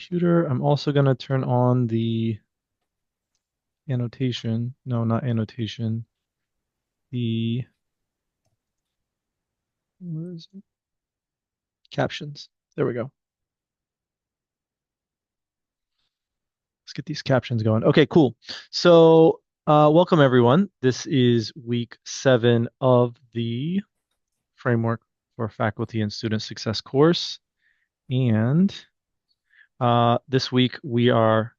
computer. I'm also going to turn on the annotation. No, not annotation. The where is it? Captions. There we go. Let's get these captions going. Okay, cool. So, welcome everyone. This is week 7 of the Framework for Faculty and Student Success course. And this week we are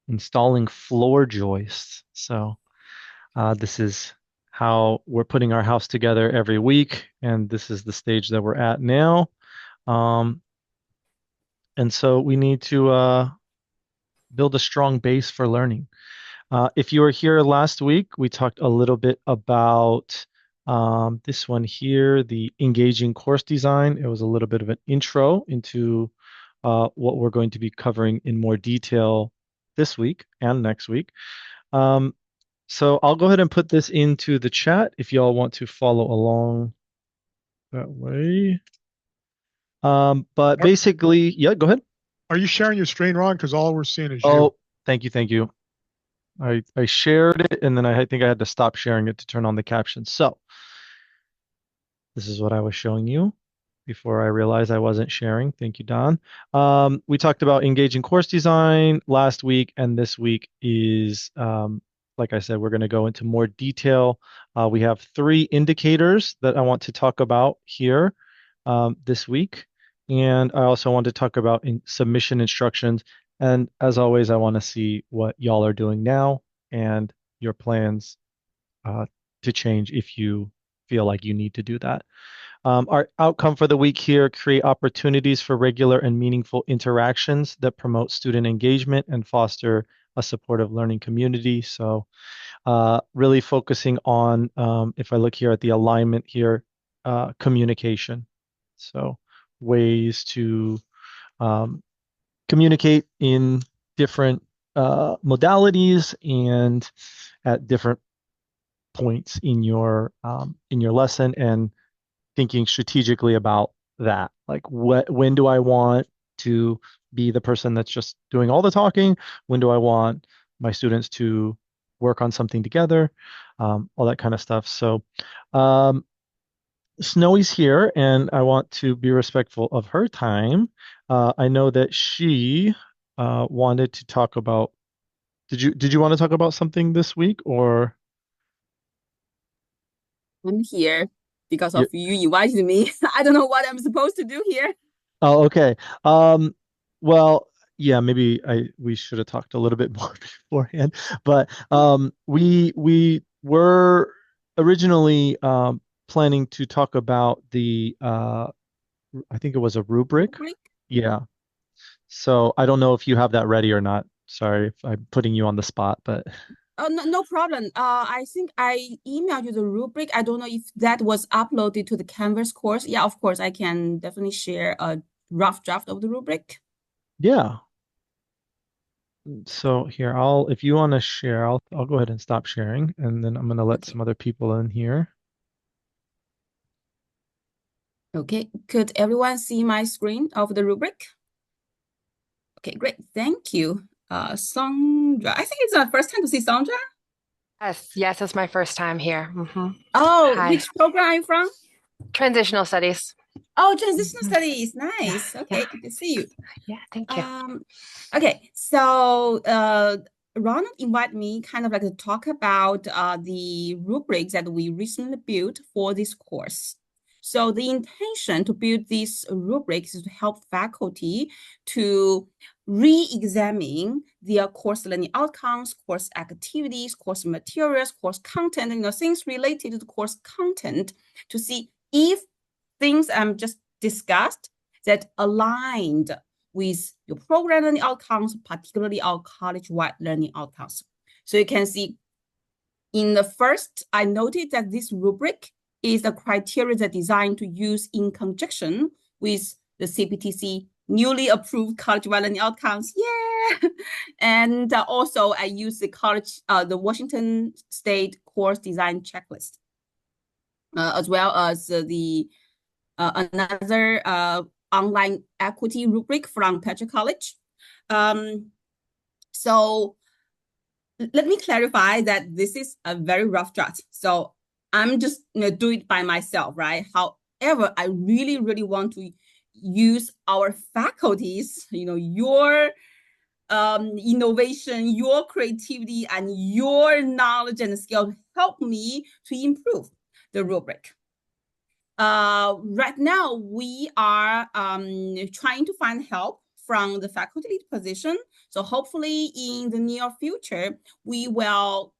installing floor joists. So, this is how we're putting our house together every week, and this is the stage that we're at now. And so we need to build a strong base for learning. If you were here last week, we talked a little bit about this one here, the engaging course design. It was a little bit of an intro into what we're going to be covering in more detail this week and next week. So I'll go ahead and put this into the chat if y'all want to follow along that way. But Are, basically, yeah, go ahead. are you sharing your screen, Ron? Because all we're seeing is you. Oh, thank you, thank you. I shared it and then I think I had to stop sharing it to turn on the captions. So this is what I was showing you before I realized I wasn't sharing. Thank you, Don. We talked about engaging course design last week, and this week is, like I said, we're going to go into more detail. We have 3 indicators that I want to talk about here this week. And I also want to talk about submission instructions. And as always, I want to see what y'all are doing now and your plans uh, to change if you feel like you need to do that. Our outcome for the week here: create opportunities for regular and meaningful interactions that promote student engagement and foster a supportive learning community. So really focusing on, if I look here at the alignment here, communication. So ways to communicate in different modalities and at different points in your lesson, and thinking strategically about that. Like when do I want to be the person that's just doing all the talking? When do I want my students to work on something together? All that kind of stuff. So Snowy's here, and I want to be respectful of her time. I know that she wanted to talk about. Did you want to talk about something this week, or I'm here because you? of you invited me. I don't know what I'm supposed to do here. Oh, okay. Well, yeah, maybe we should have talked a little bit more beforehand, but we were originally planning to talk about the I think it was a rubric. Rubric? Yeah. So I don't know if you have that ready or not. Sorry if I'm putting you on the spot, but Oh, no, no problem. I think I emailed you the rubric. I don't know if that was uploaded to the Canvas course. Yeah, of course, I can definitely share a rough draft of the rubric. yeah. So here, if you want to share, I'll go ahead and stop sharing, and then I'm gonna let Okay. some other people in here. Okay. Could everyone see my screen of the rubric? Okay, great. Thank you. Sandra. I think it's the first time to see Sandra. Yes, it's my first time here. Oh, Hi. which program are you from? Transitional studies. Oh, transitional Mhm. studies. Yeah, Nice. yeah, Okay, good to see you. yeah. Thank you. Okay, so Ronald invited me kind of like to talk about the rubrics that we recently built for this course. So the intention to build these rubrics is to help faculty to re-examine their course learning outcomes, course activities, course materials, course content, things related to the course content, to see if things I'm just discussed that aligned with your program learning outcomes, particularly our college-wide learning outcomes. So you can see in the first, I noted that this rubric is the criteria that designed to use in conjunction with the CPTC newly approved college-wide learning outcomes. Yeah. And also I use the Washington State course design checklist, as well as the another online equity rubric from Patrick College. So let me clarify that this is a very rough draft. So I'm just do it by myself, right? However, I really, really want to use our faculties, your innovation, your creativity, and your knowledge and skill help me to improve the rubric. Right now, we are trying to find help from the faculty position. So hopefully in the near future, we will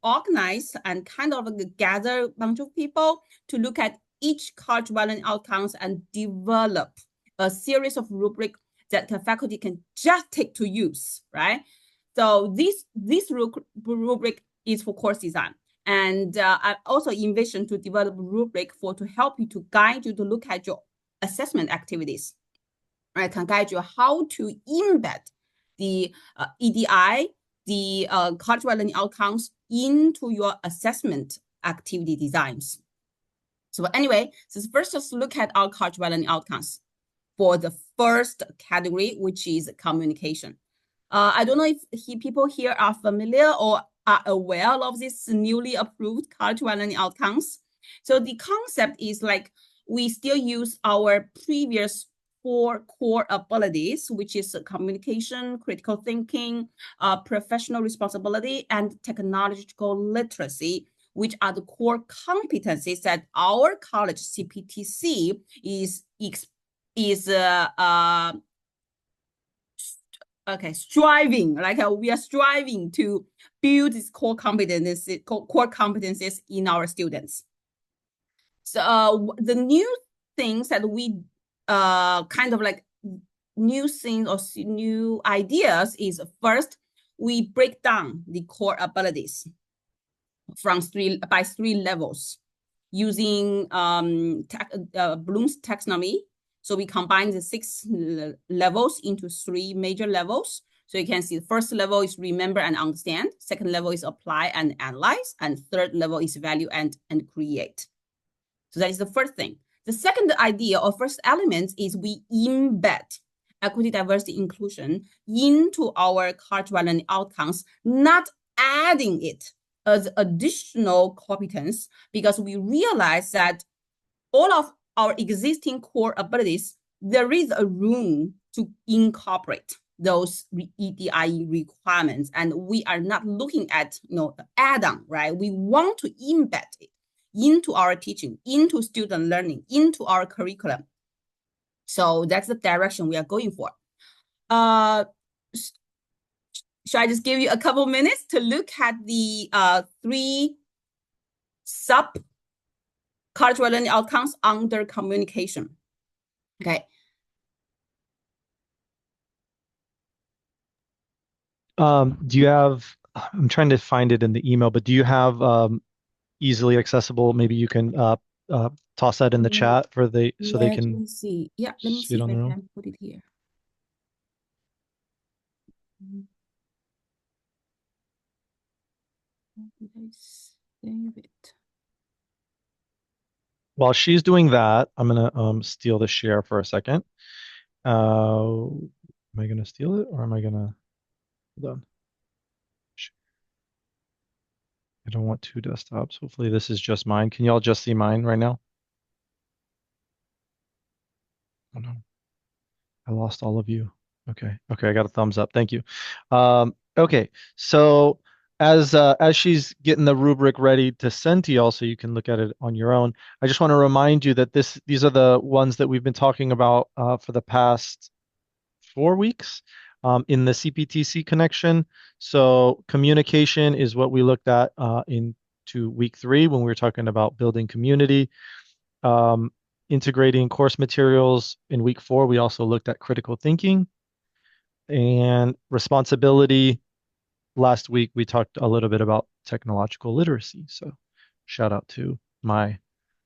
organize and kind of gather a bunch of people to look at each college learning outcomes and develop a series of rubric that the faculty can just take to use, right? So this rubric is for course design. And I also envision to develop rubric to help you to guide you to look at your assessment activities. I can guide you how to embed the EDI, the cultural learning outcomes into your assessment activity designs. So anyway, so first let's look at our cultural learning outcomes for the first category, which is communication. I don't know if people here are familiar or are aware of this newly approved cultural learning outcomes. So the concept is like we still use our previous 4 core abilities, which is communication, critical thinking, professional responsibility, and technological literacy, which are the core competencies that our college CPTC is striving, like we are striving to build these core competencies in our students. So the new things that we kind of like new things or new ideas is first, we break down the core abilities from three levels using Bloom's taxonomy. So we combine the 6 levels into 3 major levels. So you can see the first level is remember and understand. Second level is apply and analyze. And third level is value and create. So that is the first thing. The second idea or first element is we embed equity, diversity, inclusion into our cultural learning outcomes, not adding it as additional competence, because we realize that all of our existing core abilities, there is a room to incorporate those EDI requirements, and we are not looking at add-on, right? We want to embed it into our teaching, into student learning, into our curriculum. So that's the direction we are going for. Should I just give you a couple minutes to look at the 3 sub cultural learning outcomes under communication? Okay. Do you have, I'm trying to find it in the email, but do you have easily accessible? Maybe you can toss that in the chat for so they Let can me see. Yeah, let me see it if on I their own. can put it here. Did I save it? While she's doing that, I'm gonna steal the share for a second. Am I gonna steal it or am I gonna hold on? I don't want 2 desktops. Hopefully this is just mine. Can y'all just see mine right now? Oh no, I lost all of you. Okay, I got a thumbs up. Thank you. Okay, so as she's getting the rubric ready to send to y'all so you can look at it on your own, I just want to remind you that these are the ones that we've been talking about for the past 4 weeks in the CPTC connection. So communication is what we looked at into week 3 when we were talking about building community. Integrating course materials in week 4, we also looked at critical thinking and responsibility. Last week, we talked a little bit about technological literacy. So shout out to my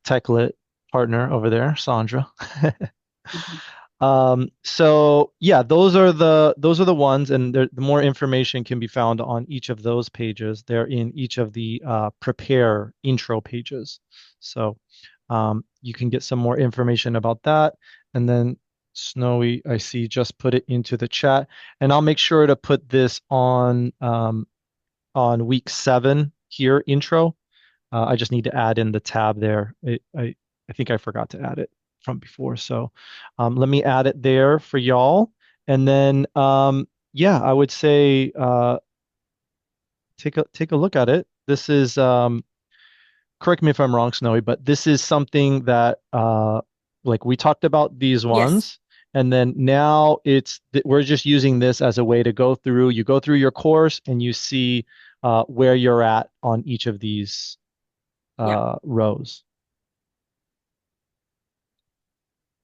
tech lit partner over there, Sandra. So yeah, those are the ones, and the more information can be found on each of those pages. They're in each of the prepare intro pages. So you can get some more information about that. And then Snowy, I see, just put it into the chat, and I'll make sure to put this on week 7 here, intro. I just need to add in the tab there. I think I forgot to add it from before. So let me add it there for y'all. And then yeah, I would say take a look at it. This is correct me if I'm wrong, Snowy, but this is something that like we talked about these Yes. ones, and then now we're just using this as a way to go through. You go through your course and you see where you're at on each of these Yeah. rows.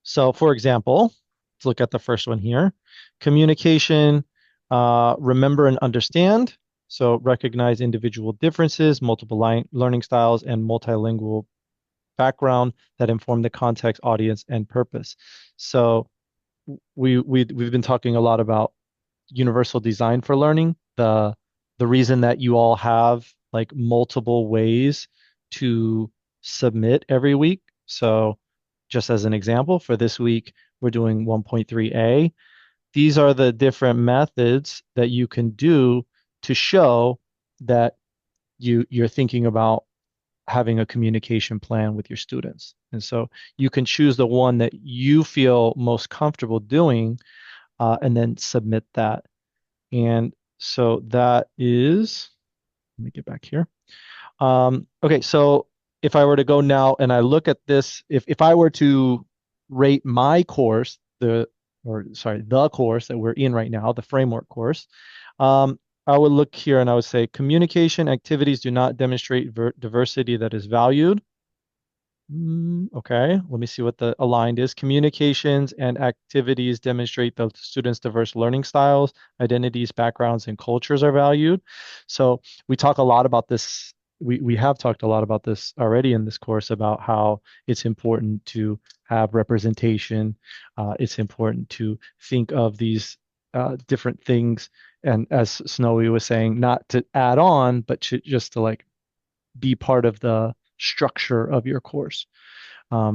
So, for example, let's look at the first one here. Communication, remember and understand. So recognize individual differences, multiple learning styles, and multilingual background that inform the context, audience, and purpose. So we've been talking a lot about universal design for learning. The reason that you all have like multiple ways to submit every week. So just as an example, for this week, we're doing 1.3a. These are the different methods that you can do to show that you're thinking about having a communication plan with your students. And so you can choose the one that you feel most comfortable doing and then submit that. And so that is, let me get back here. Okay, so if I were to go now and I look at this, if I were to rate my course, the course that we're in right now, the framework course, I would look here and I would say communication activities do not demonstrate diversity that is valued. Okay, let me see what the aligned is. Communications and activities demonstrate the students' diverse learning styles, identities, backgrounds, and cultures are valued. So we talk a lot about this. We have talked a lot about this already in this course about how it's important to have representation. It's important to think of these different things. And as Snowy was saying, not to add on, but just to like be part of the structure of your course. I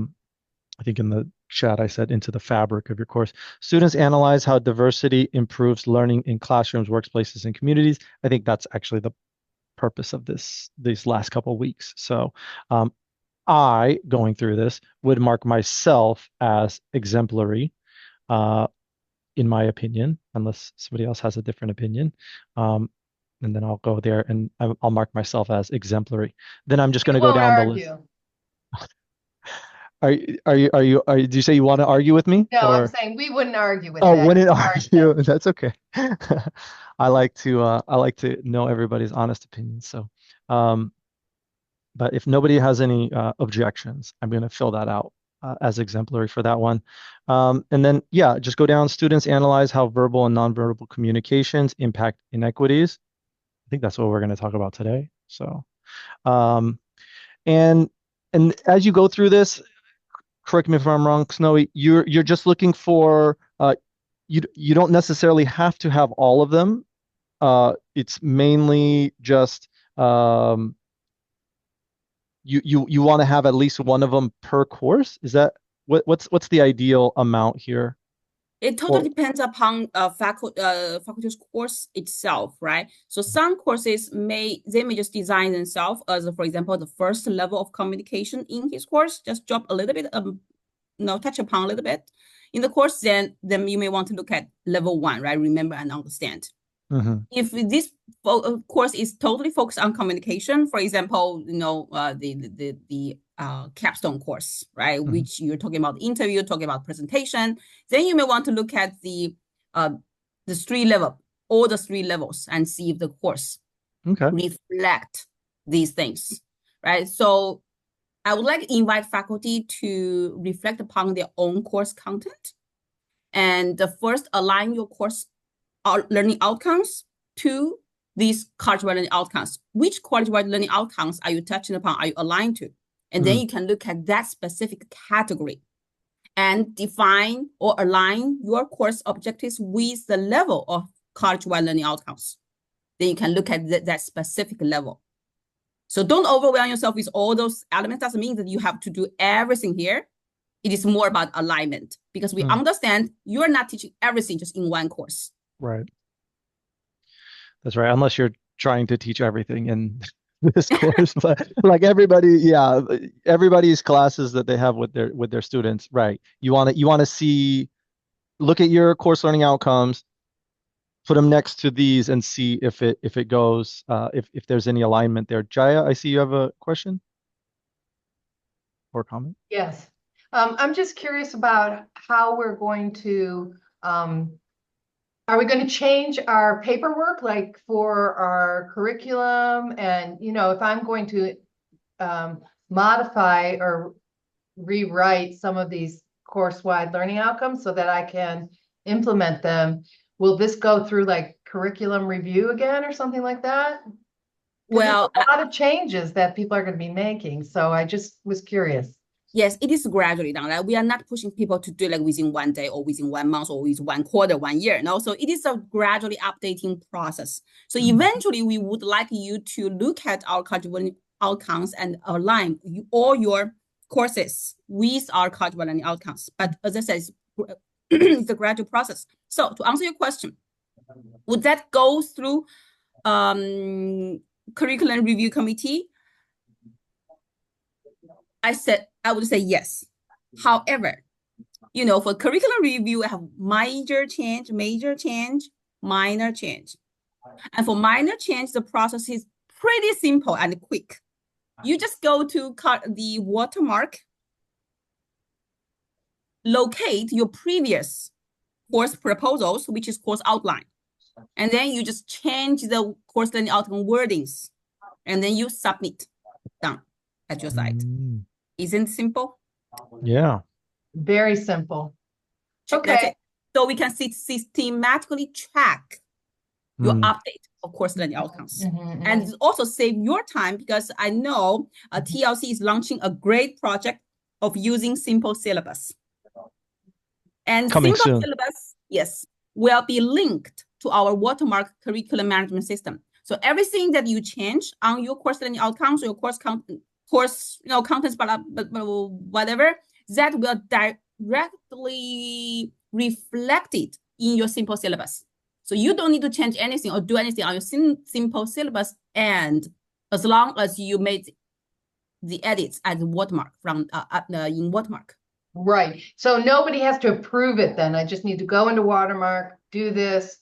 think in the chat I said into the fabric of your course. Students analyze how diversity improves learning in classrooms, workplaces, and communities. I think that's actually the purpose of these last couple of weeks. So I, going through this, would mark myself as exemplary, in my opinion, unless somebody else has a different opinion. And then I'll go there and I'll mark myself as exemplary. Then I'm just going We to go won't down the list. argue. Do you say you want to argue with me? No, I'm Or saying we wouldn't argue with oh, that. wouldn't Part, argue? That's okay. I like to know everybody's honest opinions. So, but if nobody has any objections, I'm going to fill that out as exemplary for that one. And then yeah, just go down. Students analyze how verbal and nonverbal communications impact inequities. I think that's what we're going to talk about today. So, um, and as you go through this, correct me if I'm wrong, Snowy, you're just looking for you don't necessarily have to have all of them. It's mainly just you want to have at least one of them per course. Is that what's the ideal amount here? It totally depends upon faculty's course itself, right? So some courses may just design themselves as, for example, the first level of communication in his course, just drop a little bit, touch upon a little bit in the course. Then you may want to look at level 1, right? Remember and understand. If this course is totally focused on communication, for example, the capstone course, right, which you're talking about interview, talking about presentation, then you may want to look at the 3 level, all the 3 levels, and see if the course reflect these things, right? So I would like to invite faculty to reflect upon their own course content, and first align your course learning outcomes to these college-wide learning outcomes. Which college-wide learning outcomes are you touching upon, are you aligned to? And then you can look at that specific category and define or align your course objectives with the level of college-wide learning outcomes. Then you can look at that specific level. So don't overwhelm yourself with all those elements. Doesn't mean that you have to do everything here. It is more about alignment. because we understand you're not teaching everything just in one course. Right. That's right. Unless you're trying to teach everything in this course, but like everybody's classes that they have with their students, right? You want to see, look at your course learning outcomes, put them next to these, and see if it goes if there's any alignment there. Jaya, I see you have a question or comment. Yes. I'm just curious about how we're going to, are we going to change our paperwork, like for our curriculum? And, if I'm going to modify or rewrite some of these course-wide learning outcomes so that I can implement them, will this go through like curriculum review again or something like that? Well, there's a lot of changes that people are going to be making. So I just was curious. yes, it is gradually done. Right? We are not pushing people to do like within 1 day or within 1 month or within 1 quarter, 1 year. No, so it is a gradually updating process. So eventually, we would like you to look at our cultural learning outcomes and align all your courses with our cultural learning outcomes. But as I said, it's a gradual process. So to answer your question, would that go through curriculum review committee? I would say yes. However, for curriculum review, I have major change, minor change. And for minor change, the process is pretty simple and quick. You just go to the watermark, locate your previous course proposals, which is course outline. And then you just change the course learning outcome wordings. And then you submit. Done at your site. Isn't it simple? Yeah. Very simple. That's Okay. it. So we can systematically track your update of course learning outcomes. And also save your time, because I know TLC is launching a great project of using simple syllabus. And Coming simple soon. syllabus, yes, will be linked to our watermark curriculum management system. So everything that you change on your course learning outcomes or your course contents, whatever, that will directly reflected in your simple syllabus. So you don't need to change anything or do anything on your simple syllabus, and as long as you made the edits at the watermark in watermark. Right. So nobody has to approve it then. I just need to go into watermark, do this.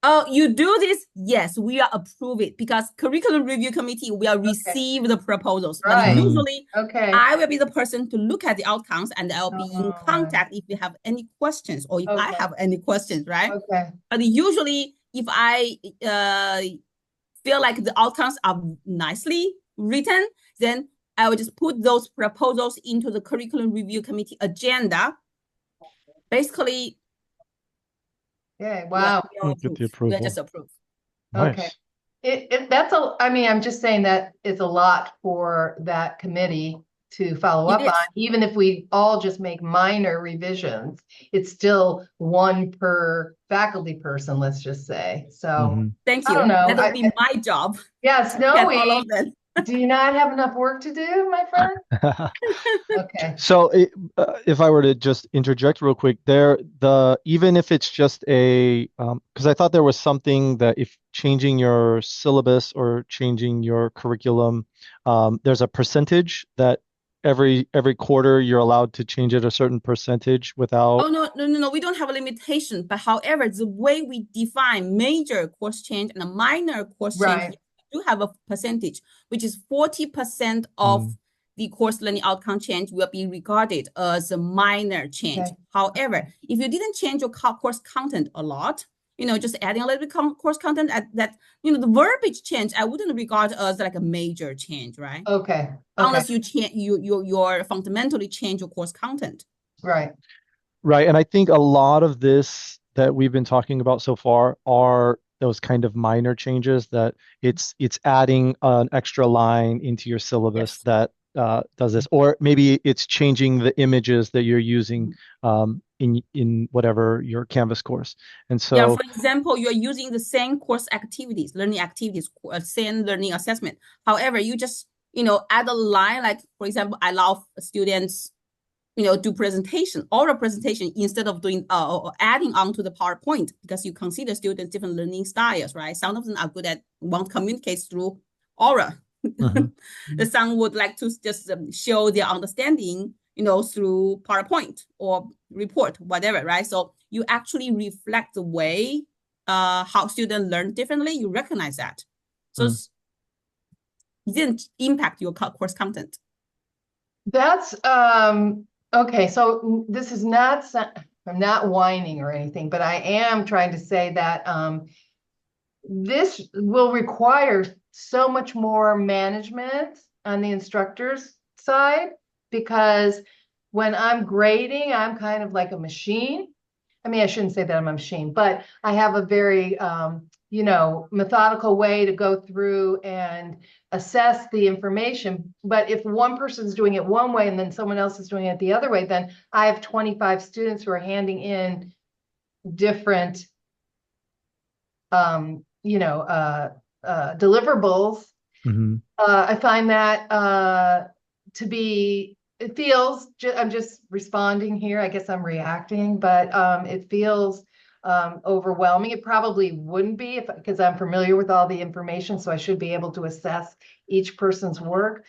Oh, you do this? Yes, we are approve it, because curriculum review committee will receive the proposals. Right. But usually, Okay. I will be the person to look at the outcomes, and I'll be in contact if you have any questions or if I have any questions, right? Okay. But usually, if I feel like the outcomes are nicely written, then I will just put those proposals into the curriculum review committee agenda. Basically, yeah. Wow. Get the approval. We'll just approve. Nice. Okay. I'm just saying that it's a lot for that committee to follow up on. Even if we all just make minor revisions, it's still one per faculty person, let's just say. So thank you. I don't know. That'll be my job. Yes, no, all of them. do you not have enough work to do, my friend? Okay. So if I were to just interject real quick there, even if it's just because I thought there was something that if changing your syllabus or changing your curriculum, there's a percentage that every quarter you're allowed to change it a certain percentage without. Oh, no. We don't have a limitation. But however, the way we define major course change and a minor course change, we do have a percentage, which is 40% of the course learning outcome change will be regarded as a minor change. Okay. However, if you didn't change your course content a lot, just adding a little bit course content that the verbiage change, I wouldn't regard as like a major change, right? Okay. Unless you change you fundamentally change your course content. Right. Right. And I think a lot of this that we've been talking about so far are those kind of minor changes that it's adding an extra line into your syllabus that does this, or maybe it's changing the images that you're using in whatever your Canvas course. And so, for example, you're using the same course activities, learning activities, same learning assessment. However, you just add a line, like for example, I allow students do oral presentation instead of doing or adding on to the PowerPoint, because you consider students different learning styles, right? Some of them are good at want to communicate through oral. Some would like to just show their understanding, through PowerPoint or report, whatever, right? So you actually reflect the way how students learn differently. You recognize that. So it didn't impact your course content. That's okay. So this is not, I'm not whining or anything, but I am trying to say that this will require so much more management on the instructor's side, because when I'm grading, I'm kind of like a machine. I mean, I shouldn't say that I'm a machine, but I have a very, methodical way to go through and assess the information. But if one person's doing it one way and then someone else is doing it the other way, then I have 25 students who are handing in different, deliverables. I find that to be, it feels, I'm just responding here. I guess I'm reacting, but it feels overwhelming. It probably wouldn't be because I'm familiar with all the information, so I should be able to assess each person's work.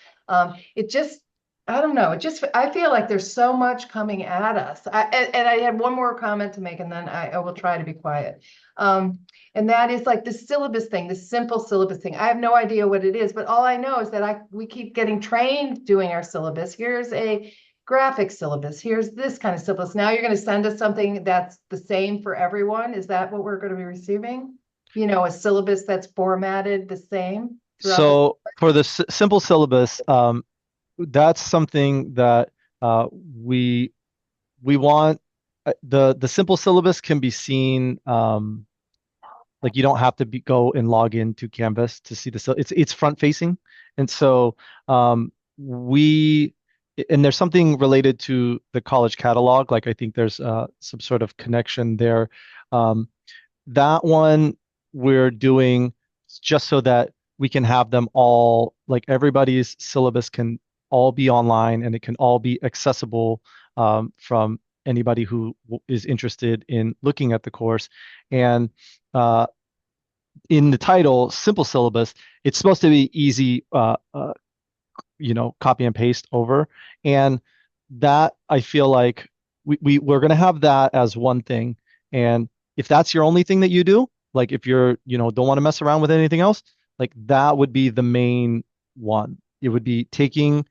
It just, I don't know. I feel like there's so much coming at us. And I had one more comment to make, and then I will try to be quiet. And that is like the syllabus thing, the simple syllabus thing. I have no idea what it is, but all I know is that we keep getting trained doing our syllabus. Here's a graphic syllabus. Here's this kind of syllabus. Now you're going to send us something that's the same for everyone. Is that what we're going to be receiving? A syllabus that's formatted the same throughout So for the simple syllabus, that's something that we want. The simple syllabus can be seen. Like you don't have to go and log into Canvas to see the it's front facing, and so and there's something related to the college catalog. Like I think there's some sort of connection there. That one we're doing just so that we can have them all, like everybody's syllabus can all be online and it can all be accessible from anybody who is interested in looking at the course. And in the title, simple syllabus, it's supposed to be easy, copy and paste over. And that I feel like we're going to have that as one thing. And if that's your only thing that you do, like if you're, don't want to mess around with anything else, like that would be the main one. It would be taking,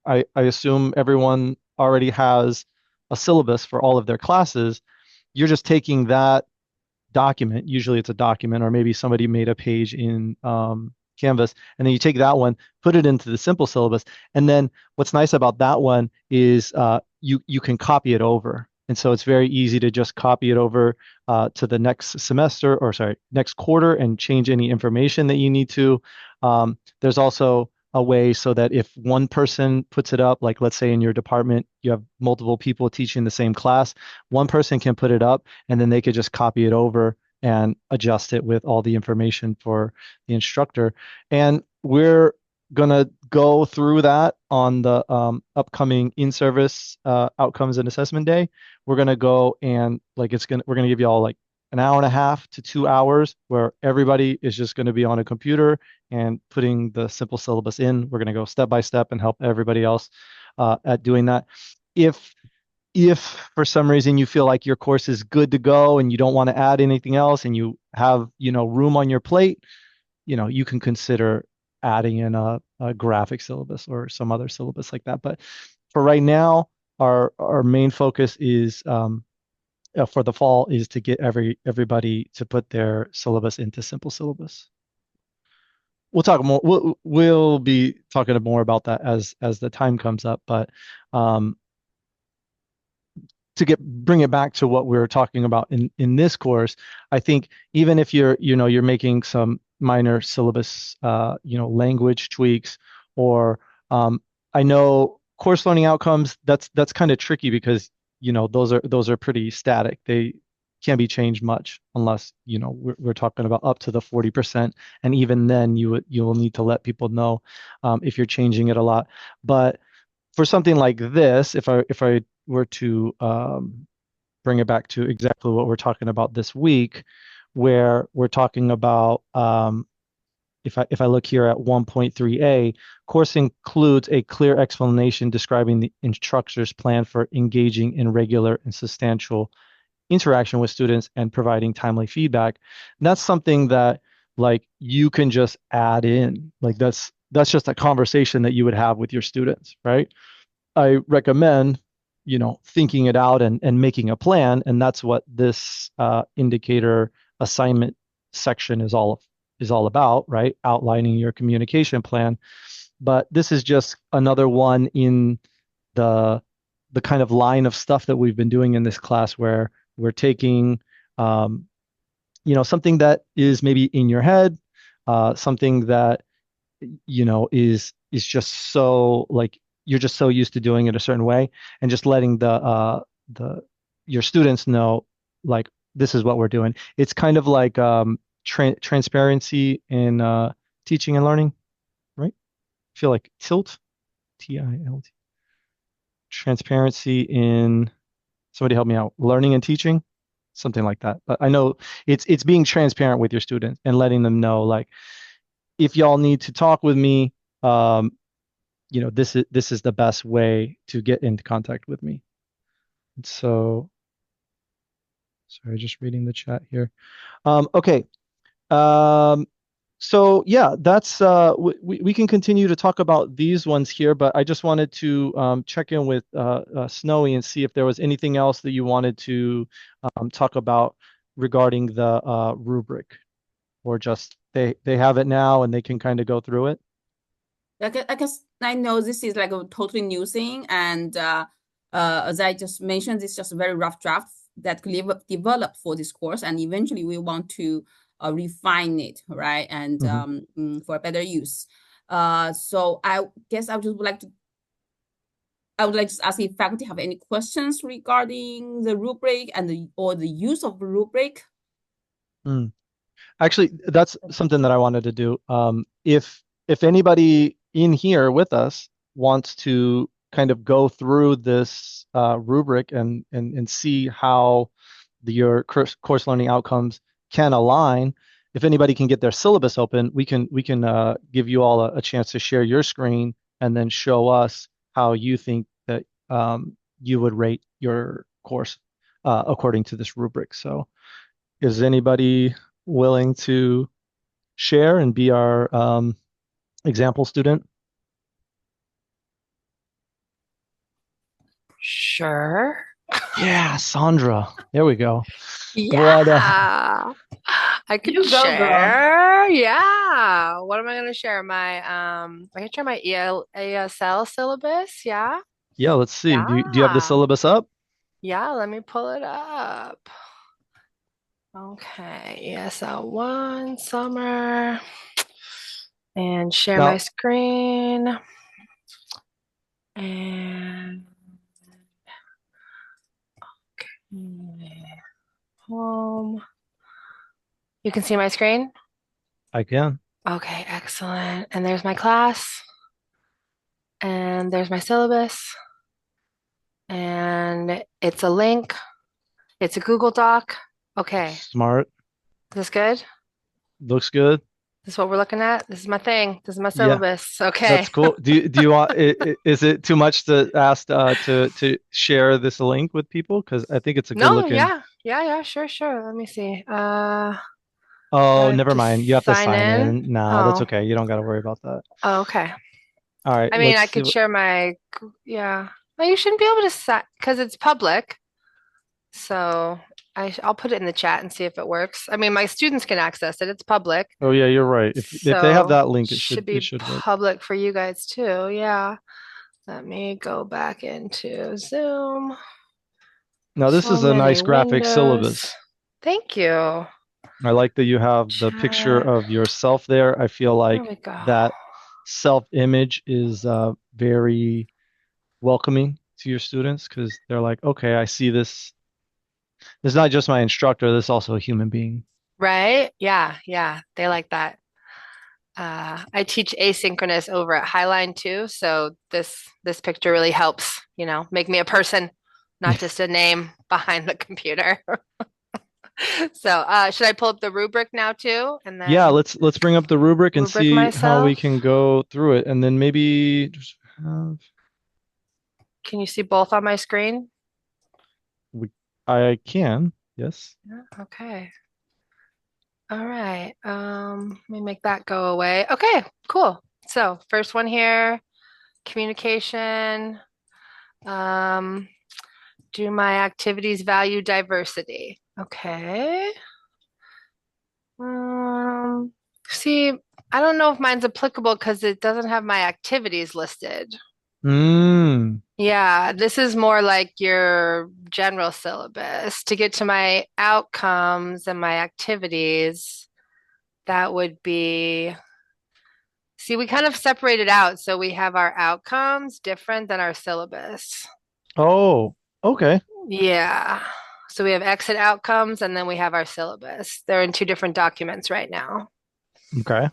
I assume everyone already has a syllabus for all of their classes. You're just taking that document. Usually it's a document, or maybe somebody made a page in Canvas, and then you take that one, put it into the simple syllabus, and then what's nice about that one is you can copy it over, and so it's very easy to just copy it over to the next semester, or sorry, next quarter, and change any information that you need to. There's also a way so that if one person puts it up, like let's say in your department you have multiple people teaching the same class, one person can put it up and then they could just copy it over and adjust it with all the information for the instructor. And we're going to go through that on the upcoming in-service outcomes and assessment day. We're going to go and we're going to give you all like an hour and a half to 2 hours where everybody is just going to be on a computer and putting the simple syllabus in. We're going to go step by step and help everybody else at doing that. If for some reason you feel like your course is good to go and you don't want to add anything else and you have, room on your plate, you can consider adding in a graphic syllabus or some other syllabus like that. But for right now, our main focus is for the fall is to get everybody to put their syllabus into simple syllabus. We'll talk more. We'll be talking more about that as the time comes up. But to bring it back to what we were talking about in this course, I think even if you're making some minor syllabus language tweaks, or I know course learning outcomes, that's kind of tricky because those are pretty static. They can't be changed much unless we're talking about up to the 40%, and even then you will need to let people know if you're changing it a lot. But for something like this, if I were to bring it back to exactly what we're talking about this week, where we're talking about if I look here at 1.3a, course includes a clear explanation describing the instructor's plan for engaging in regular and substantial interaction with students and providing timely feedback. And that's something that like you can just add in. Like that's just a conversation that you would have with your students, right? I recommend, thinking it out and making a plan, and that's what this indicator assignment section is all about, right? Outlining your communication plan. But this is just another one in the the kind of line of stuff that we've been doing in this class where we're taking um, something that is maybe in your head, something that is just so like you're just so used to doing it a certain way, and just letting the your students know like this is what we're doing. It's kind of like transparency in teaching and learning, right? I feel like TILT, transparency in, somebody help me out, learning and teaching, something like that. But I know it's being transparent with your students and letting them know like if y'all need to talk with me, um, this is the best way to get into contact with me. So, sorry, just reading the chat here. Okay. Um, so yeah, that's we can continue to talk about these ones here, but I just wanted to check in with Snowy and see if there was anything else that you wanted to talk about regarding the rubric, or just they have it now and they can kind of go through it. I guess I know this is like a totally new thing, and as I just mentioned, this is just a very rough draft that developed for this course, and eventually we want to refine it, right, and Mhm. for better use. So I guess I would like to ask if faculty have any questions regarding the rubric and the use of rubric. Mm. Actually, that's something that I wanted to do. If anybody in here with us wants to kind of go through this rubric and see how your course learning outcomes can align, if anybody can get their syllabus open, we can give you all a chance to share your screen and then show us how you think that you would rate your course according to this rubric. So, is anybody willing to share and be our example student? Sure. Yeah, Sandra. There we go. What Yeah. I could You go, girl. share. Yeah. What am I gonna share? I can share my ASL syllabus. Yeah. yeah, let's see. Do you have the Yeah. syllabus up? Yeah, let me pull it up. Okay, ESL one summer and share my Now, screen and home. You can see my screen? I can. Okay, excellent. And there's my class, and there's my syllabus, and it's a link. It's a Google Doc. Okay, Smart. is this good? Looks good. This is what we're looking at. This is my thing. This is my Yeah, syllabus. Okay. that's cool. Do you want is it too much to ask to share this link with people? Because I think it's a good No, looking. yeah. Yeah, sure, sure. Let me see. Oh, I have never to mind. You have to sign sign in. in. No, that's Oh, okay. You don't got to worry about that. oh, okay. All right, I mean, let's I see. could share yeah. Well, you shouldn't be able to set because it's public. So I'll put it in the chat and see if it works. I mean, my students can access it. It's public. Oh yeah, you're right. If they have So that link, it should should it be should work. public for you guys too. Yeah. Let me go back into Zoom. Now this So is a many nice graphic windows. syllabus. Thank you. I like that you have the picture Chat. of yourself there. I feel There like we go. that self-image is very welcoming to your students because they're like, okay, I see this. This is not just my instructor, this is also a human being. Right? Yeah, yeah. They like that. I teach asynchronous over at Highline too, so this picture really helps, make me a person. not just a name behind the computer. So, should I pull up the rubric now too, and Yeah, then let's bring up the rubric and rubric see how we myself? can go through it, and then maybe just have Can you see both on my screen? we I can, yes. Yeah, okay. All right. Let me make that go away. Okay, cool. So, first one here, communication. Um, do my activities value diversity? Okay. Um, see, I don't know if mine's applicable because it doesn't have my activities listed. Mm. Yeah, this is more like your general syllabus. To get to my outcomes and my activities, that would be, see, we kind of separated out. So we have our outcomes different than our syllabus. Oh, okay. Yeah. So we have exit outcomes and then we have our syllabus. They're in two different documents right now. Okay.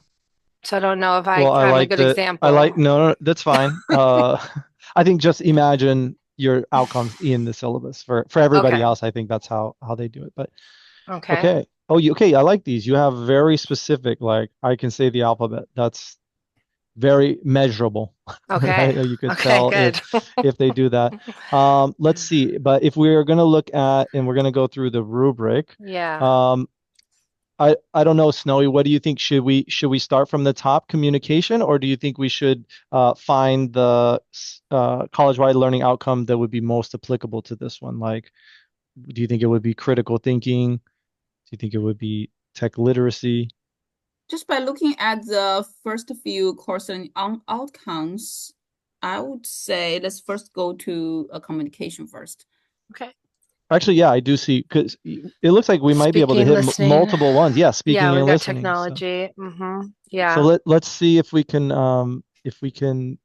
So I don't know if Well, I I'm a like good that. I example. like no, that's fine. I think just imagine your outcomes in the syllabus. For everybody Okay. else, I think that's how they do it. But Okay. okay. Oh, you okay? I like these. You have very specific, like I can say the alphabet. That's very measurable, Okay. right? You could Okay, tell good. if they do that. Let's see. But if we're gonna look at and we're gonna go through the rubric, Yeah. um, I don't know, Snowy, what do you think? Should we start from the top, communication, or do you think we should find the college-wide learning outcome that would be most applicable to this one? Like, do you think it would be critical thinking? Do you think it would be tech literacy? Just by looking at the first few course and outcomes, I would say let's first go to a communication first. Okay. Actually, yeah, I do see because it looks like we might be able to Speaking, hit listening. multiple ones. Yeah, Yeah, speaking we've and got listening. So, technology. so Yeah. let's see if we can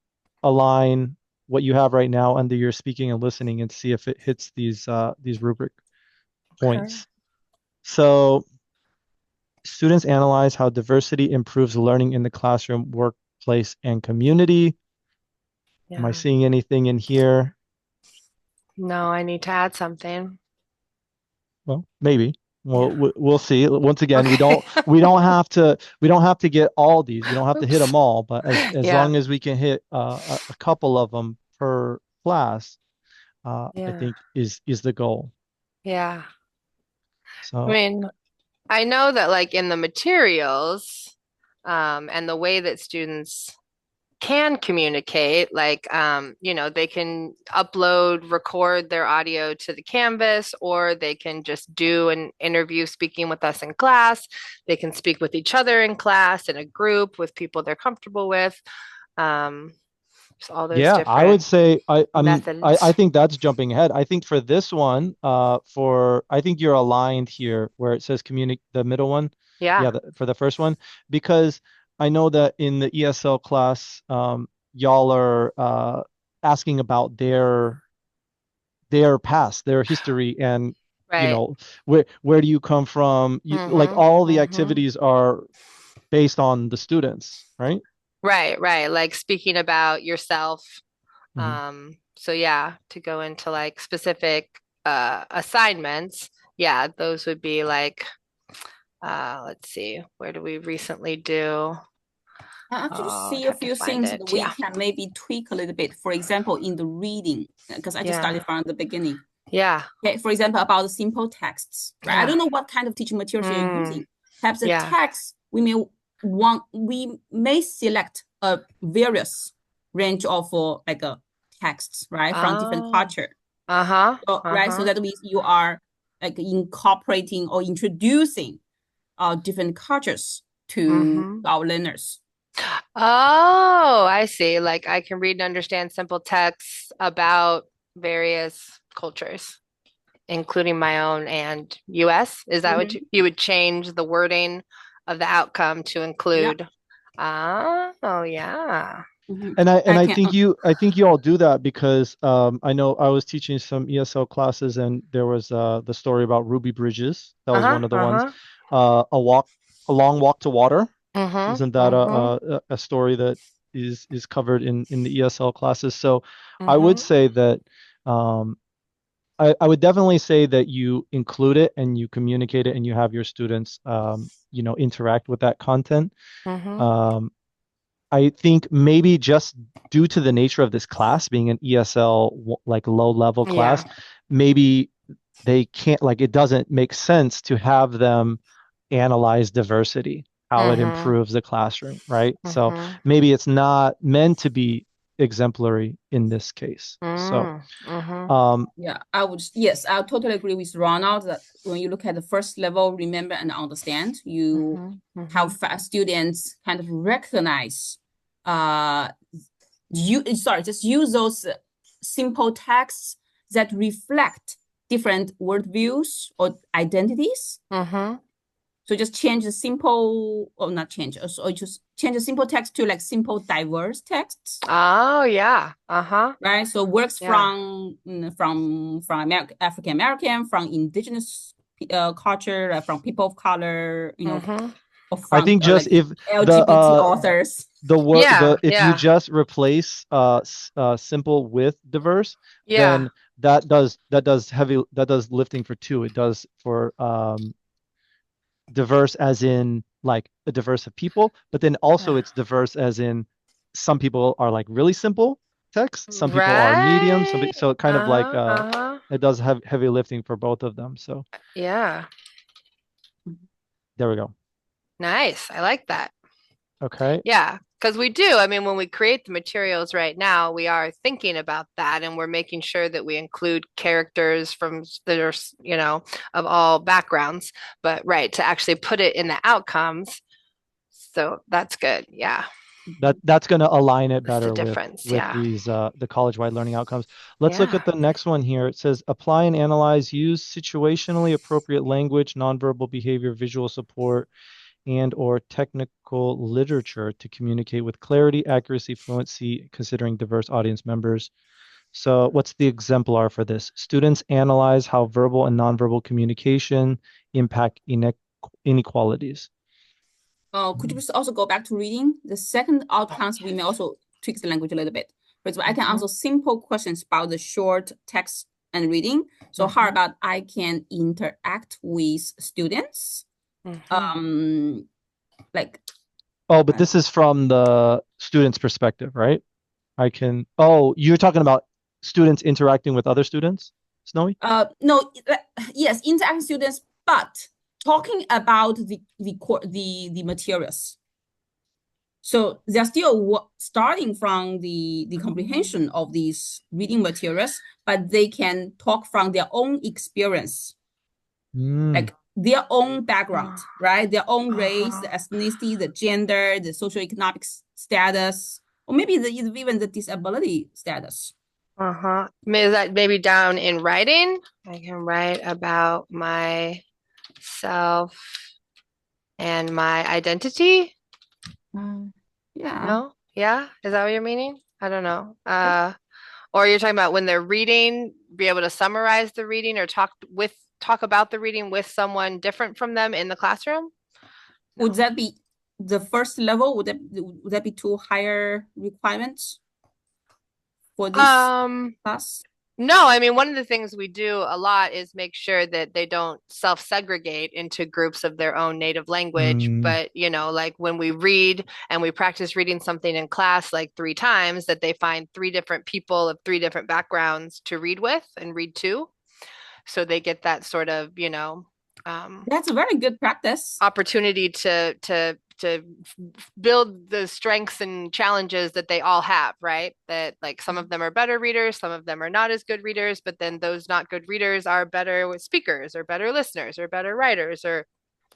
align what you have right now under your speaking and listening and see if it hits these rubric Okay. points. So, students analyze how diversity improves learning in the classroom, workplace, and community. Am I Yeah. seeing anything in here? No, I need to add something. Well, maybe. Well, Yeah. we'll see. Once again, Okay. we don't have to get all these. We don't have to hit Oops. them all, but as Yeah. long as we can hit a couple of them per class, I Yeah. think is the goal. Yeah. I So, mean, I know that like in the materials, and the way that students can communicate, like they can upload, record their audio to the Canvas, or they can just do an interview speaking with us in class. They can speak with each other in class in a group with people they're comfortable with. Um, so all those yeah, I would different say I methods. think that's jumping ahead. I think for this one, I think you're aligned here where it says communicate the middle one. Yeah, Yeah, for the first one, because I know that in the ESL class, y'all are asking about their past, their history, and right. where do you come from? Like Mm-hmm. all the Mm-hmm. activities are based on the students, right? Right, right. Like speaking about yourself. Hmm. So yeah, to go into like specific assignments, yeah, those would be like let's see, where do we recently do? I actually Oh, I'd see a have to few find things it. that we Yeah. can maybe tweak a little bit. For example, in the reading, because I just Yeah. started from the beginning. Yeah. Okay, for example, about the simple texts, right? I don't Yeah. know what kind of teaching materials you're Mm, using. Perhaps the yeah. text we may select a various range of like texts, right, from different Oh. culture. Uh-huh. So, right, so Uh-huh. that means you are like incorporating or introducing different cultures to Mm-hmm. our learners. Oh, I see. Like I can read and understand simple texts about various cultures, including my own and US. Is that what Mhm. you would change the wording of the outcome to Yeah. include? Oh, yeah. Mhm. And I I can. think you all do that because I know I was teaching some ESL classes and there was the story about Ruby Bridges. That was Uh-huh. one of the ones. Uh-huh. A long walk to water. Mm-hmm. Isn't that Mm-hmm. a story that is covered in the ESL classes? So I would Mm-hmm. say that um, I would definitely say that you include it and you communicate it and you have your students, interact with that content. Mm-hmm. Um, I think maybe just due to the nature of this class being an ESL like low level Yeah. class, maybe they can't like it doesn't make sense to have them analyze diversity, how it Mm-hmm. improves the classroom, right? So Mm-hmm. maybe it's not meant to be exemplary in this case. So Mm-hmm. Yeah, yes, I totally agree with Ronald that when you look at the first level, remember and understand, you Mm-hmm. Mm-hmm. have students kind of recognize, just use those simple texts that reflect different worldviews or identities. Mm-hmm. So just change the simple, or not change, or just change the simple text to like simple diverse texts. Oh yeah. Uh-huh. Right, so works Yeah. from African American, from indigenous culture, from people of color, Mm-hmm. or I from think just like if the LGBT authors. Yeah. if you Yeah. just replace simple with diverse, Yeah. then that does lifting for two. It does for diverse as in like a diverse of people, but then also Yeah. it's diverse as in some people are like really simple text, some people are medium, Right. so it kind of like Uh-huh. Uh-huh. it does have heavy lifting for both of them. So Yeah. there we go. Nice. I like that. Okay. Yeah, because we do. I mean, when we create the materials right now, we are thinking about that and we're making sure that we include characters from that are, of all backgrounds. But right, to actually put it in the outcomes. So that's good. Yeah. That's going to align it What's the better difference? with Yeah. these the college-wide learning outcomes. Let's look Yeah. at the next one here. It says apply and analyze, use situationally appropriate language, nonverbal behavior, visual support, and or technical literature to communicate with clarity, accuracy, fluency, considering diverse audience members. So what's the exemplar for this? Students analyze how verbal and nonverbal communication impact inequalities. Could you also go back to reading? The second outcomes, we may also tweak the language a little bit. For example, I can Mhm. answer simple questions about the short text and reading. So how Mhm. about I can interact with students? Mhm. Like Oh, but this is from the student's perspective, right? Oh, you're talking about students interacting with other students, Snowy? no, yes, interacting students, but talking about the materials. So they're still starting from the comprehension of these reading materials, but they can talk from their own experience, Mm. like their own background, right? Their own race, the Uh-huh. ethnicity, the gender, the socioeconomic status, or maybe even the disability status. Uh-huh. Is that maybe down in writing? I can write about myself and my identity. Yeah. No? Yeah? Is that what you're meaning? I don't know. I, Or you're talking about when they're reading, be able to summarize the reading or talk about the reading with someone different from them in the classroom? would No. that be the first level? Would that be too higher requirements for this Um, class? No, I mean, one of the things we do a lot is make sure that they don't self-segregate into groups of their own native language. Mm. But, like when we read and we practice reading something in class like 3 times, that they find 3 different people of 3 different backgrounds to read with and read to. So they get that sort of, That's a very good practice. opportunity to build the strengths and challenges that they all have, right? That like some of them are better readers, some of them are not as good readers, but then those not good readers are better with speakers or better listeners or better writers or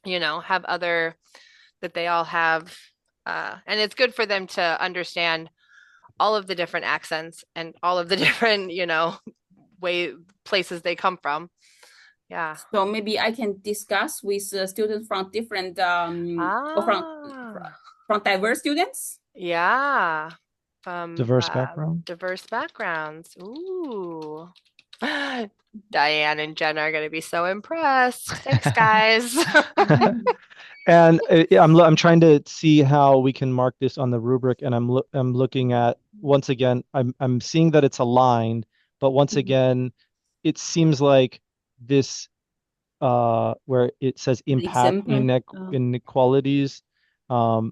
have other that they all have and it's good for them to understand all of the different accents and all of the different, way places they come from. Yeah. So maybe I can discuss with students from different or Ah. from diverse students. Yeah, from Diverse background. diverse backgrounds. Ooh. Diane and Jen are going to be so impressed. Thanks, guys. And I'm trying to see how we can mark this on the rubric, and I'm looking at once again. I'm seeing that it's aligned, but once again, it seems like this where it says impact Example. inequalities. Oh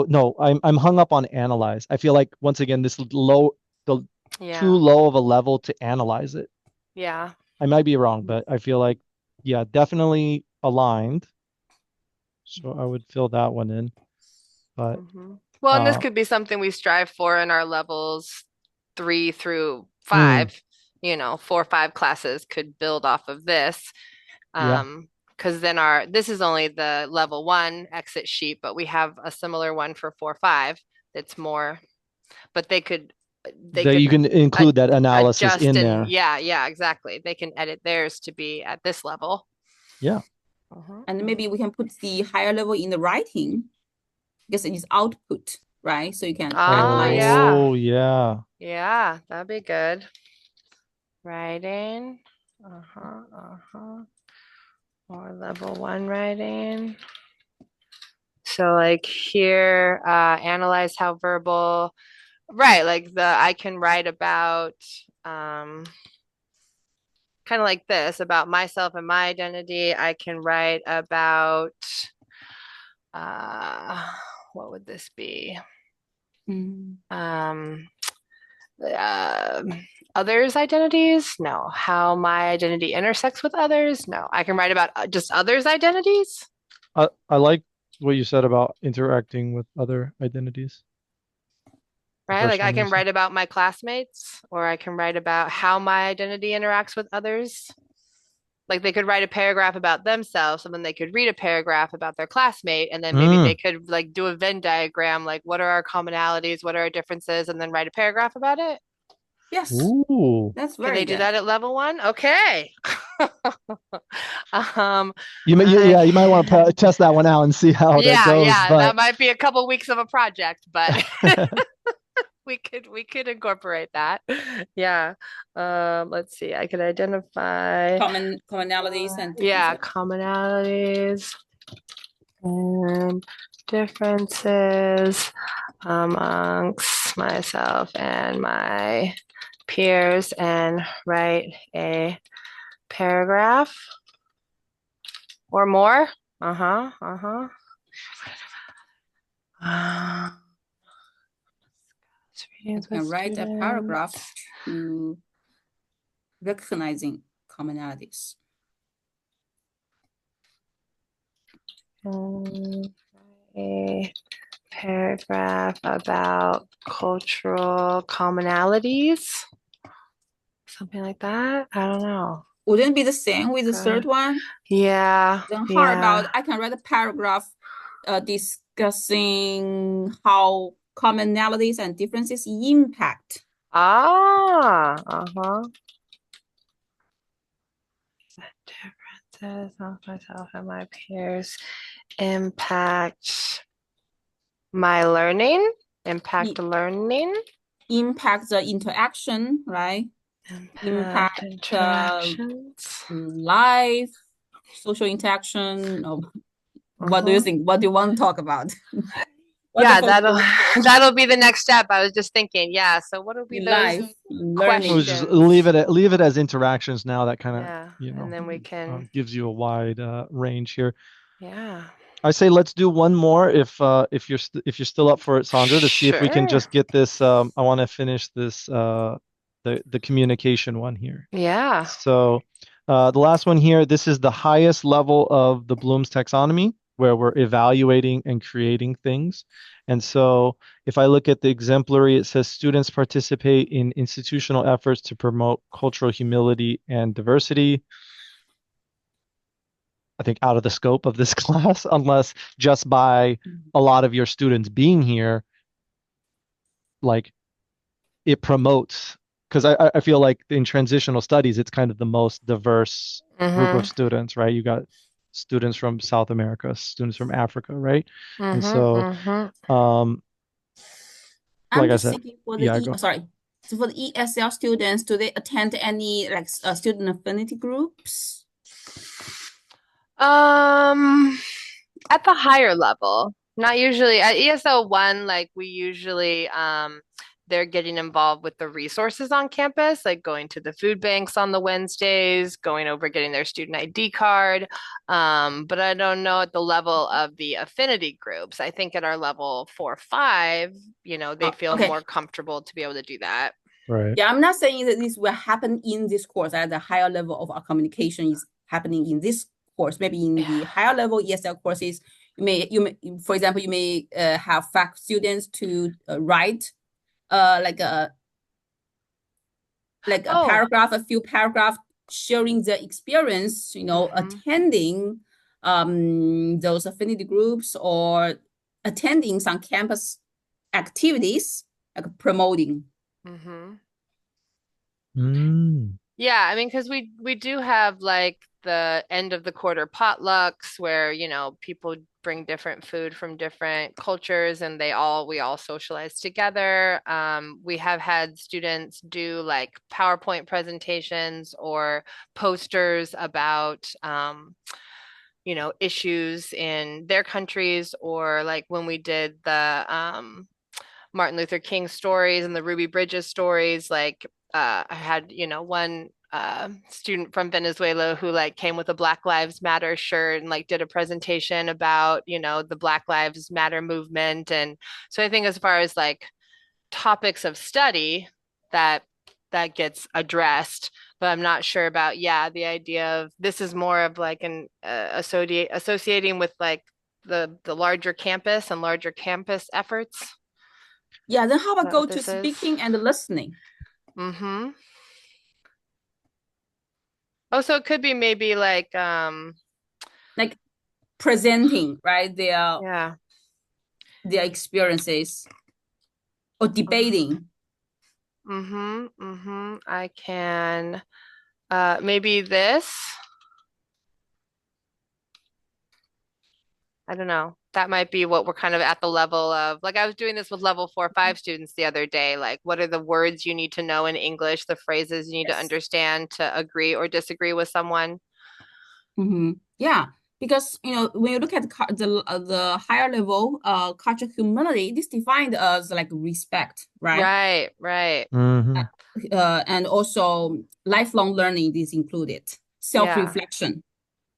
no, I'm hung up on analyze. I feel like once again the too Yeah. low of a level to analyze it. Yeah. I might be wrong, but I feel like yeah, definitely aligned. So I would fill that one in. But Well, and this uh could be something we strive for in our levels 3 through 5. mm, 4 or 5 classes could build off of this. yeah, Because then this is only the level 1 exit sheet, but we have a similar one for 4 or 5 that's more, but they that you can can include that analysis adjust in and there. yeah, exactly. They can edit theirs to be at this level. Yeah. And maybe we can put the higher level in the writing because it is output, right? So you can Oh, analyze. yeah. Oh yeah. Yeah, that'd be good. Writing. Uh-huh. Or level 1 writing. So like here, analyze how verbal, right? Like I can write about, kind of like this about myself and my identity. I can write about, uh, what would this be? Mm. Um, uh, others' identities? No. How my identity intersects with others? No. I can write about just others' identities. I like what you said about interacting with other identities. The Right? Like first I one you can said. write about my classmates, or I can write about how my identity interacts with others. Like they could write a paragraph about themselves, and then they could read a paragraph about their classmate, and then maybe they Mm. could like do a Venn diagram, like what are our commonalities, what are our differences, and then write a paragraph about it. Yes, Ooh. that's Can very they do good. that at level 1? Okay. Um, Yeah, I you might want to test that one out and see how that goes. yeah, that But might be a couple weeks of a project, but we could incorporate that. Yeah. Let's see. I could identify Commonalities and yeah, differences. commonalities and differences amongst myself and my peers and write a paragraph or more. Uh-huh. Uh-huh. I Experience with can write a paragraph students. to recognizing commonalities. A paragraph about cultural commonalities, something like that. I don't know. Wouldn't it be the same with the third Good. one? Yeah, Then how about yeah. I can write a paragraph discussing how commonalities and differences impact. Uh-huh. Differences of myself and my peers impact my learning, impact learning, Impact the interaction, right? impact Impact interactions. life, social interaction. What do you Uh-huh. think? What do you want to talk about? What the Yeah, focus that'll that'll be the next step. I was just thinking, yeah. So what will be in those life, in we'll learning? just questions? leave it as interactions now. That kind of, Yeah, and then we can, gives you a wide range here. yeah. I say let's do one more if if you're still up for it, Sandra, to see if we can Sure. just get this. I want to finish this the communication one here. Yeah. So the last one here, this is the highest level of the Bloom's taxonomy, where we're evaluating and creating things. And so if I look at the exemplary, it says students participate in institutional efforts to promote cultural humility and diversity. I think out of the scope of this class, unless just by a lot of your students being here, like it promotes, because I feel like in transitional studies, it's kind of the most diverse group of Mm-hmm. students, right? You got students from South America, students from Africa, right? And Mm-hmm. so, Mm-hmm. um, I'm like I just said, thinking for the yeah, go. sorry. So for the ESL students, do they attend any like student affinity groups? Um, at the higher level, not usually at ESL 1, like we usually they're getting involved with the resources on campus, like going to the food banks on the Wednesdays, going over getting their student ID card. But I don't know at the level of the affinity groups. I think at our level 4, 5, they feel Okay. more comfortable to be able to do that. Right. Yeah, I'm not saying that this will happen in this course at the higher level of our communication is happening in this course. Maybe in the higher level ESL courses, for example, you may have fact students to write like a Oh, paragraph, a few paragraphs sharing the experience, hmm attending those affinity groups or attending some campus activities like promoting. hmm Mm. Yeah, I mean, because we do have like the end of the quarter potlucks where, people bring different food from different cultures and we all socialize together. We have had students do like PowerPoint presentations or posters about issues in their countries, or like when we did the Martin Luther King stories and the Ruby Bridges stories. Like I had, one student from Venezuela who like came with a Black Lives Matter shirt and like did a presentation about, the Black Lives Matter movement. And so I think as far as like topics of study that that gets addressed, but I'm not sure about, yeah, the idea of this is more of like an associating with like the larger campus and larger campus efforts. Yeah, then how Is about that go what to this is? speaking and listening, Mm-hmm. Oh, so it could be maybe like like presenting, right? yeah. Their experiences or debating. Mm-hmm. Mm-hmm. I can maybe this. I don't know. That might be what we're kind of at the level of. Like I was doing this with level 4, 5 students the other day. Like, what are the words you need to know in English, the phrases you need to Yes. understand to agree or disagree with someone? Yeah, because when you look at the higher level cultural humility, it is defined as like respect, right? Right, right. Uh, Hmm. and also lifelong learning is included, Yeah. self-reflection.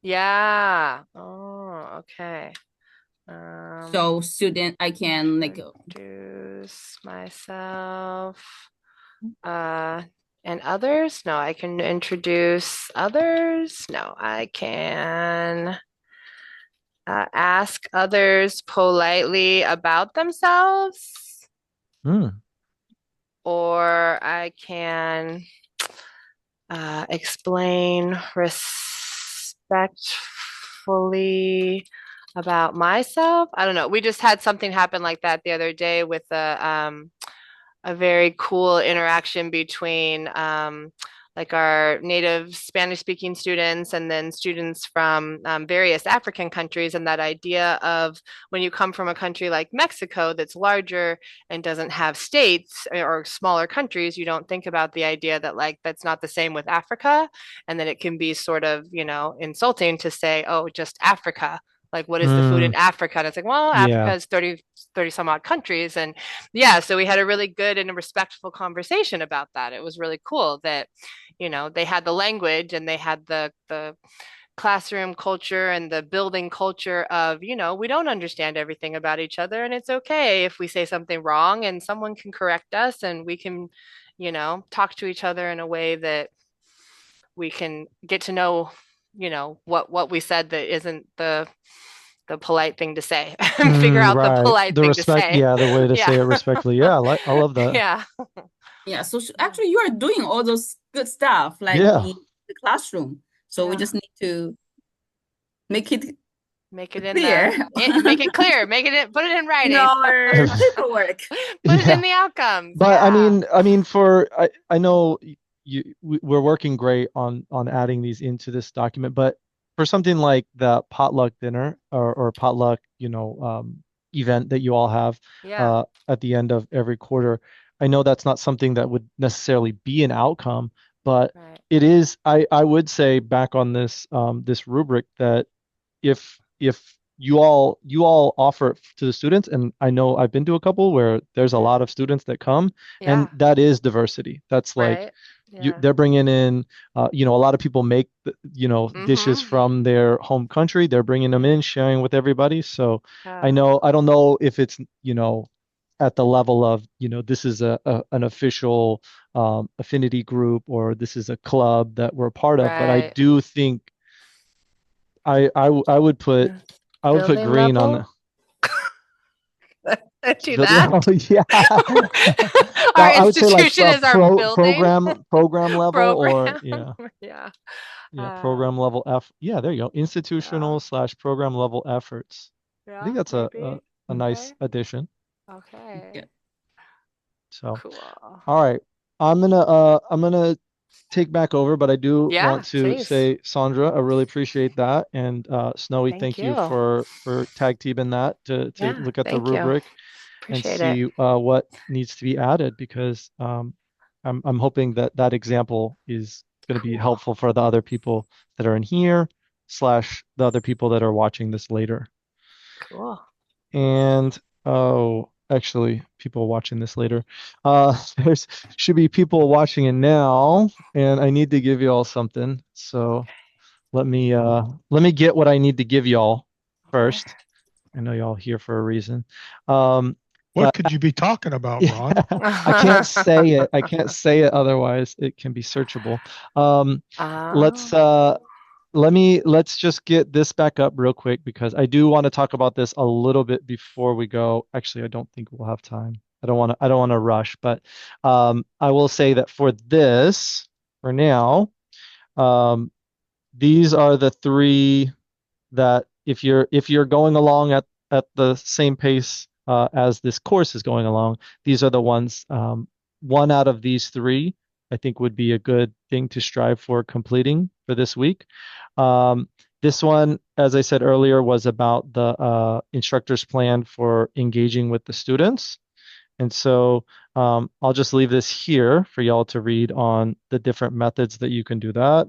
Yeah. Oh, okay. So student, I can like Introduce myself. Uh, and others? No, I can introduce others. No, I can ask others politely about themselves, Mm. or I can explain respectfully about myself. I don't know. We just had something happen like that the other day with a very cool interaction between like our native Spanish speaking students and then students from various African countries. And that idea of when you come from a country like Mexico that's larger and doesn't have states or smaller countries, you don't think about the idea that like that's not the same with Africa. And then it can be sort of, insulting to say, oh, just Africa. Like, what is the food in Mm. Africa? And it's like, well, Africa Yeah. is 30 some odd countries. And yeah, so we had a really good and a respectful conversation about that. It was really cool that, they had the language and they had the classroom culture and the building culture of, we don't understand everything about each other, and it's okay if we say something wrong and someone can correct us and we can, talk to each other in a way that we can get to know, what we said that isn't the polite thing to say and figure Mm, out the right. polite The thing to respect, say. yeah, the way to say Yeah. it respectfully. Yeah, I love that. Yeah. yeah. So actually, you are doing all those good stuff like Yeah. in the classroom. So we Yeah. just need to make it Make it in clear make it clear, put it in in writing. our paperwork. Put it in Yeah. the outcomes. But Yeah. I mean, I know we're working great on adding these into this document, but for something like the potluck dinner or potluck, event that you all have Yeah. at the end of every quarter, I know that's not something that would necessarily be an outcome, but Right. it is. I would say back on this rubric that if you all offer it to the students, and I know I've been to a couple where there's a lot of students that come, and Yeah, that is diversity. That's like right. Yeah. they're bringing in, a lot of people make, dishes Mm-hmm. from their home country. They're bringing them in, sharing with everybody. So Yeah. I don't know if it's, at the level of, this is an official affinity group, or this is a club that we're a part of, but I Right. do think I would put Building green on the level? Do building. that. Oh, yeah. Our I would say like institution is our building program level, or program. yeah. Yeah. Yeah, program level F. Yeah, there you go. Yeah. Institutional slash program level efforts. I Yeah, think that's a, maybe. a nice Okay. addition. Yeah. Okay. So, Cool. all right. I'm gonna take back over, but I do Yeah, want to please. say, Sandra, I really appreciate that. And Snowy, Thank thank you you. for tag teaming that to Yeah, look at the thank you. rubric and Appreciate it. see what needs to be added, because I'm hoping that that example is going to be Cool. helpful for the other people that are in here slash the other people that are watching this later. Cool. And oh, actually, people watching this later. There's should be people watching it now, and I need to give you all something. So let me get what I need to give y'all Okay. first. I know y'all here for a reason. Um, What could you be talking about, Yeah, Ron? I can't say it. I can't say it, otherwise it can be searchable. Um, let's Oh, let's just get this back up real quick, because I do want to talk about this a little bit before we go. Actually, I don't think we'll have time. I don't want to rush, but I will say that for this, for now, um, these are the three that if you're going along at the same pace as this course is going along, these are the ones. One out of these three, I think, would be a good thing to strive for completing for this week. This one, as I said earlier, was about the instructor's plan for engaging with the students. And so I'll just leave this here for y'all to read on the different methods that you can do that.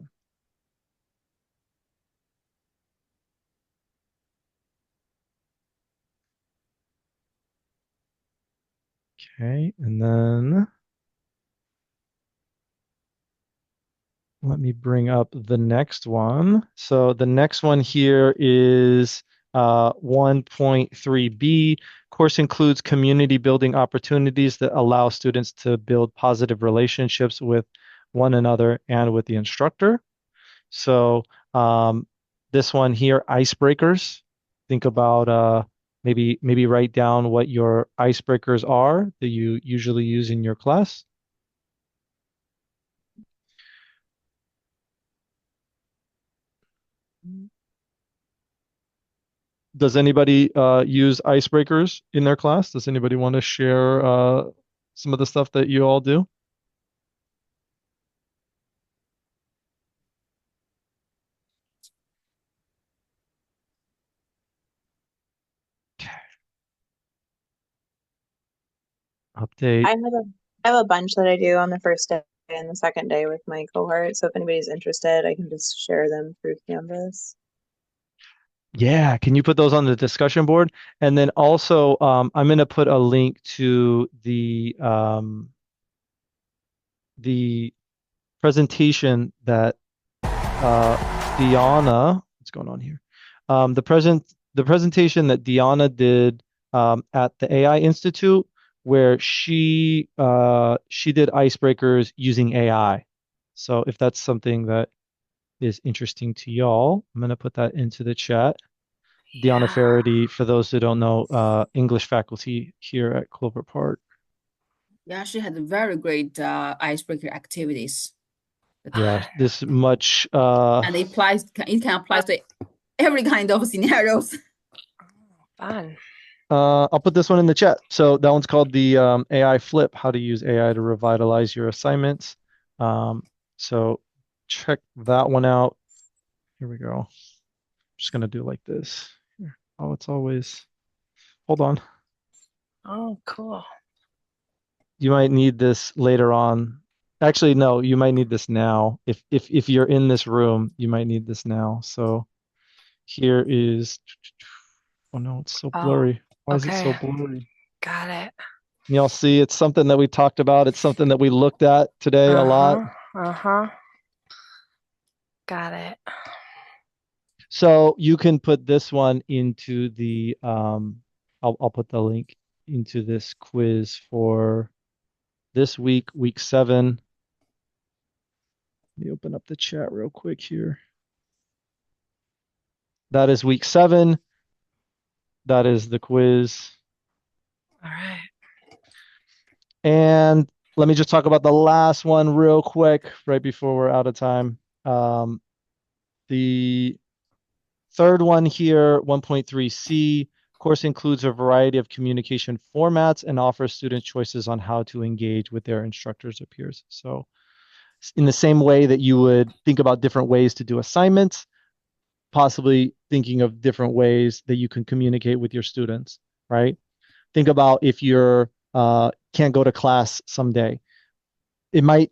Okay, and then let me bring up the next one. So the next one here is 1.3b. Course includes community building opportunities that allow students to build positive relationships with one another and with the instructor. So this one here, icebreakers. Think about maybe write down what your icebreakers are that you usually use in your class. Does anybody use icebreakers in their class? Does anybody want to share some of the stuff that you all do? Update. I have a bunch that I do on the first day and the second day with my cohort. So if anybody's interested, I can just share them through Canvas. Yeah, can you put those on the discussion board? And then also, I'm going to put a link to the presentation that Diana, what's going on here? The presentation that Diana did at the AI Institute, where she did icebreakers using AI. So if that's something that is interesting to y'all, I'm gonna put that into the chat. Diana yeah. Faraday, for those who don't know, English faculty here at Clover Park. Yeah, she had very great icebreaker activities. Yeah, this much And it can apply to every kind of scenarios. Fun. I'll put this one in the chat. So that one's called the AI Flip, how to use AI to revitalize your assignments. So check that one out. Here we go. Just gonna do like this. Here. Oh, it's always, hold on. Oh, cool. You might need this later on. Actually, no, you might need this now. If you're in this room, you might need this now. So here is Oh no, it's so Oh, blurry. Why is it so okay. blurry? Got it. Y'all see, it's something that we talked about. It's something that we looked at today a lot. Uh-huh. Got it. So you can put this one into the I'll put the link into this quiz for this week, week 7. Let me open up the chat real quick here. That is week 7. That is the quiz. All right. And let me just talk about the last one real quick right before we're out of time. The third one here, 1.3C, course includes a variety of communication formats and offers students choices on how to engage with their instructors or peers. So in the same way that you would think about different ways to do assignments, possibly thinking of different ways that you can communicate with your students, right? Think about if you're can't go to class someday. You might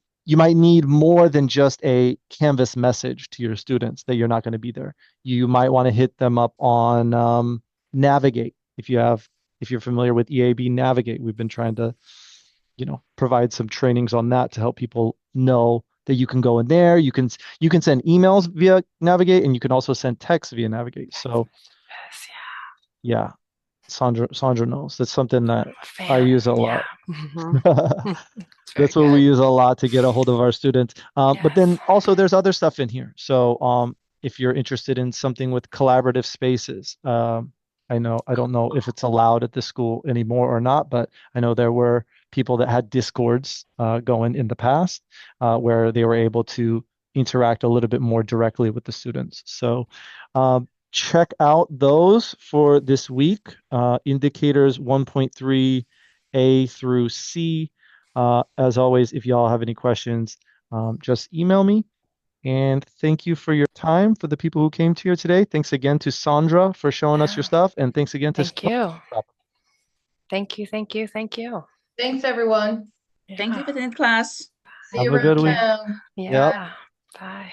need more than just a Canvas message to your students that you're not going to be there. You might want to hit them up on Navigate if you're familiar with EAB Navigate. We've been trying to provide some trainings on that to help people know that you can go in there. You can send emails via Navigate, and you can also send text via Navigate. So Yes, yeah, Sandra knows. That's something that I'm a I fan. use a Yeah. lot. It's very That's what we good. use a lot to get a hold of our students. But Yes. then also there's other stuff in here. So if you're interested in something with collaborative spaces, I don't know if it's allowed at the school anymore or not, but I know there were people that had Discords going in the past where they were able to interact a little bit more directly with the students. So check out those for this week. Indicators 1.3A through C. As always, if y'all have any questions, just email me. And thank you for your time for the people who came to here today. Thanks again to Sandra for showing us your Yeah. stuff. And thanks again to Thank you. Scott. Thank you. Thank you. Thank you. Thanks, everyone. Thank you Yeah. for the class. See Have you a good around week. town. Yep. Yeah. Bye.